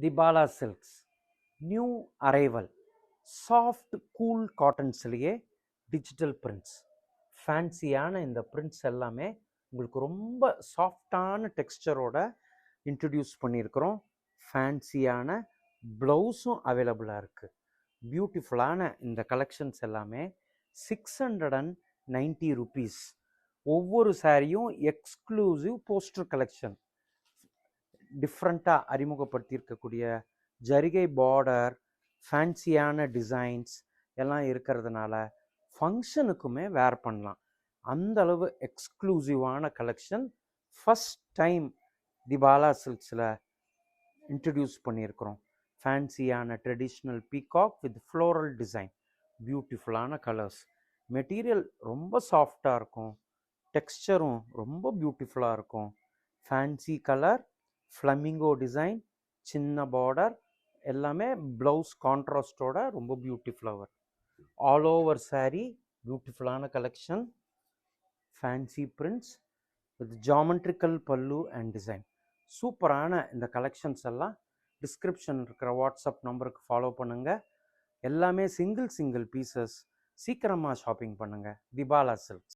திபாலா silks new arrival soft cool காட்டன்ஸ்லேயே digital prints. ஃபேன்சியான இந்த பிரிண்ட்ஸ் எல்லாமே உங்களுக்கு ரொம்ப சாஃப்டான டெக்ஸ்டரோட இன்ட்ரடியூஸ் பண்ணியிருக்கிறோம். ஃபேன்சியான ப்ளவுஸும் அவைலபிளாக இருக்குது. பியூட்டிஃபுல்லான இந்த கலெக்ஷன்ஸ் எல்லாமே 690 rupees. ஒவ்வொரு சாரியும் எக்ஸ்க்ளூசிவ் போஸ்டர் கலெக்ஷன். டிஃப்ரெண்ட்டாக அறிமுகப்படுத்தியிருக்கக்கூடிய ஜரிகை பார்டர், ஃபேன்சியான டிசைன்ஸ் எல்லாம் இருக்கிறதுனால ஃபங்க்ஷனுக்குமே வேர் பண்ணலாம். அந்தளவு எக்ஸ்க்ளூசிவான கலெக்ஷன் ஃபஸ்ட் டைம் திபாலா சில்க்ஸில் இன்ட்ரடியூஸ் பண்ணியிருக்கிறோம். ஃபேன்சியான traditional peacock with floral design, பியூட்டிஃபுல்லான கலர்ஸ். மெட்டீரியல் ரொம்ப சாஃப்டாக இருக்கும், டெக்ஸ்சரும் ரொம்ப பியூட்டிஃபுல்லாக இருக்கும். ஃபேன்சி கலர், ஃப்ளமிங்கோ டிசைன், சின்ன பார்டர், எல்லாமே ப்ளவுஸ் கான்ட்ராஸ்டோட ரொம்ப பியூட்டிஃபுல்லாக வரும். ஆல் ஓவர் சாரீ பியூட்டிஃபுல்லான collection. Fancy prints with geometrical pallu and design. சூப்பரான இந்த கலெக்ஷன்ஸ் எல்லாம் டிஸ்கிரிப்ஷன் இருக்கிற வாட்ஸ்அப் நம்பருக்கு ஃபாலோ பண்ணுங்கள். எல்லாமே சிங்கிள் பீசஸ். சீக்கிரமாக ஷாப்பிங் பண்ணுங்கள். திபாலா சில்க்ஸ்.